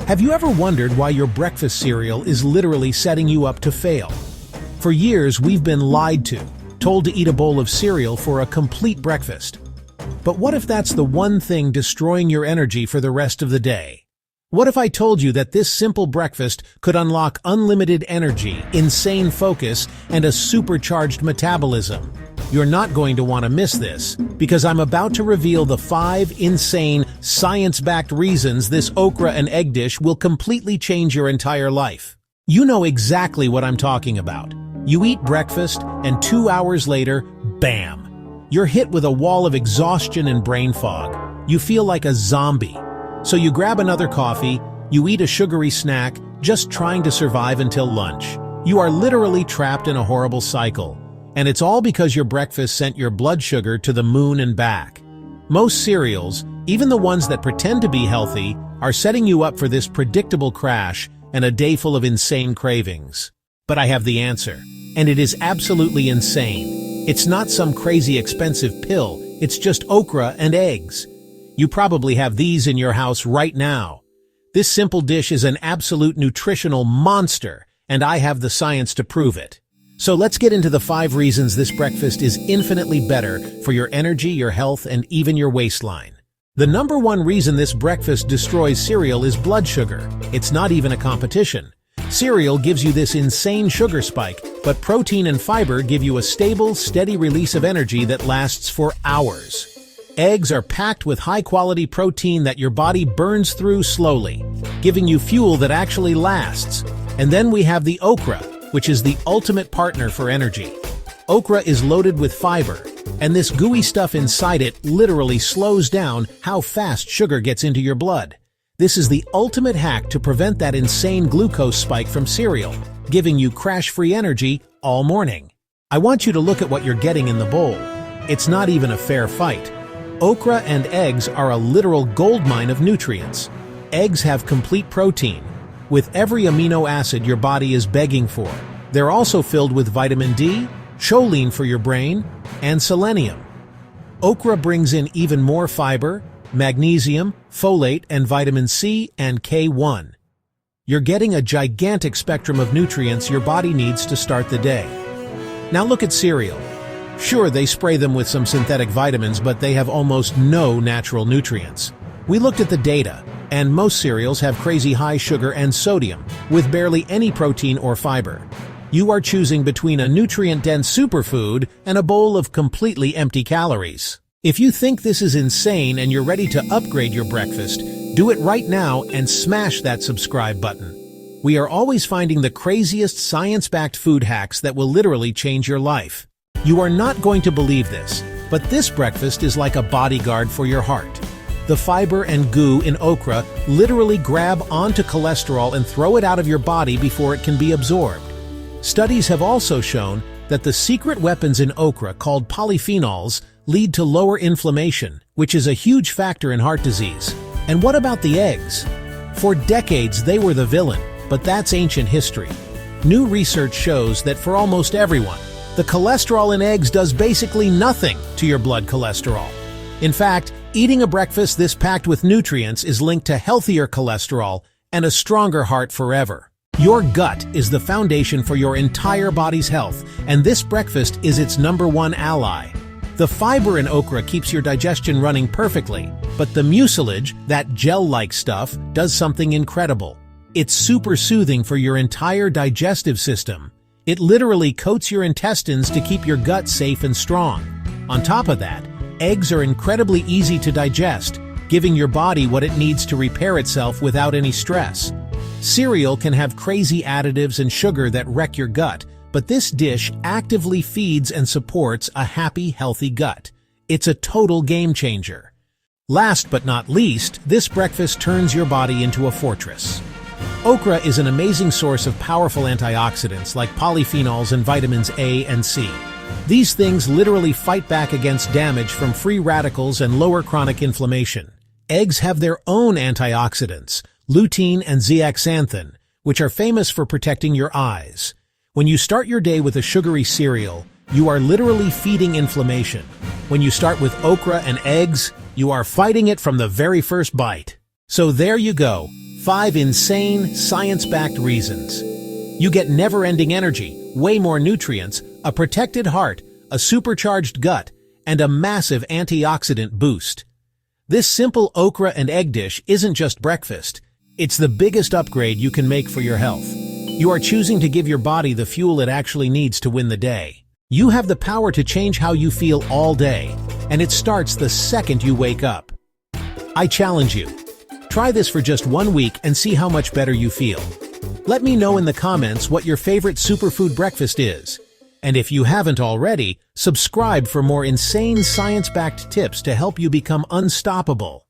Have you ever wondered why your breakfast cereal is literally setting you up to fail? For years, we've been lied to, told to eat a bowl of cereal for a complete breakfast. But what if that's the one thing destroying your energy for the rest of the day? What if I told you that this simple breakfast could unlock unlimited energy, insane focus, and a supercharged metabolism? You're not going to want to miss this, because I'm about to reveal the 5 insane, science-backed reasons this okra and egg dish will completely change your entire life. You know exactly what I'm talking about. You eat breakfast, and 2 hours later, bam! You're hit with a wall of exhaustion and brain fog. You feel like a zombie. So you grab another coffee, you eat a sugary snack, just trying to survive until lunch. You are literally trapped in a horrible cycle. And it's all because your breakfast sent your blood sugar to the moon and back. Most cereals, even the ones that pretend to be healthy, are setting you up for this predictable crash and a day full of insane cravings. But I have the answer, and it is absolutely insane. It's not some crazy expensive pill, it's just okra and eggs. You probably have these in your house right now. This simple dish is an absolute nutritional monster, and I have the science to prove it. So let's get into the 5 reasons this breakfast is infinitely better for your energy, your health, and even your waistline. The number 1 reason this breakfast destroys cereal is blood sugar. It's not even a competition. Cereal gives you this insane sugar spike, but protein and fiber give you a stable, steady release of energy that lasts for hours. Eggs are packed with high-quality protein that your body burns through slowly, giving you fuel that actually lasts. And then we have the okra, which is the ultimate partner for energy. Okra is loaded with fiber, and this gooey stuff inside it literally slows down how fast sugar gets into your blood. This is the ultimate hack to prevent that insane glucose spike from cereal, giving you crash-free energy all morning. I want you to look at what you're getting in the bowl. It's not even a fair fight. Okra and eggs are a literal goldmine of nutrients. Eggs have complete protein, with every amino acid your body is begging for. They're also filled with vitamin D, choline for your brain, and selenium. Okra brings in even more fiber, magnesium, folate, and vitamin C and K1. You're getting a gigantic spectrum of nutrients your body needs to start the day. Now look at cereal. Sure, they spray them with some synthetic vitamins, but they have almost no natural nutrients. We looked at the data, and most cereals have crazy high sugar and sodium, with barely any protein or fiber. You are choosing between a nutrient-dense superfood and a bowl of completely empty calories. If you think this is insane and you're ready to upgrade your breakfast, do it right now and smash that subscribe button. We are always finding the craziest science-backed food hacks that will literally change your life. You are not going to believe this, but this breakfast is like a bodyguard for your heart. The fiber and goo in okra literally grab onto cholesterol and throw it out of your body before it can be absorbed. Studies have also shown that the secret weapons in okra, called polyphenols, lead to lower inflammation, which is a huge factor in heart disease. And what about the eggs? For decades, they were the villain, but that's ancient history. New research shows that for almost everyone, the cholesterol in eggs does basically nothing to your blood cholesterol. In fact, eating a breakfast this packed with nutrients is linked to healthier cholesterol and a stronger heart forever. Your gut is the foundation for your entire body's health, and this breakfast is its number 1 ally. The fiber in okra keeps your digestion running perfectly, but the mucilage, that gel-like stuff, does something incredible. It's super soothing for your entire digestive system. It literally coats your intestines to keep your gut safe and strong. On top of that, eggs are incredibly easy to digest, giving your body what it needs to repair itself without any stress. Cereal can have crazy additives and sugar that wreck your gut, but this dish actively feeds and supports a happy, healthy gut. It's a total game changer. Last but not least, this breakfast turns your body into a fortress. Okra is an amazing source of powerful antioxidants like polyphenols and vitamins A and C. These things literally fight back against damage from free radicals and lower chronic inflammation. Eggs have their own antioxidants, lutein and zeaxanthin, which are famous for protecting your eyes. When you start your day with a sugary cereal, you are literally feeding inflammation. When you start with okra and eggs, you are fighting it from the very first bite. So there you go. 5 insane, science-backed reasons. You get never-ending energy, way more nutrients, a protected heart, a supercharged gut, and a massive antioxidant boost. This simple okra and egg dish isn't just breakfast. It's the biggest upgrade you can make for your health. You are choosing to give your body the fuel it actually needs to win the day. You have the power to change how you feel all day, and it starts the second you wake up. I challenge you. Try this for just 1 week and see how much better you feel. Let me know in the comments what your favorite superfood breakfast is. And if you haven't already, subscribe for more insane science-backed tips to help you become unstoppable.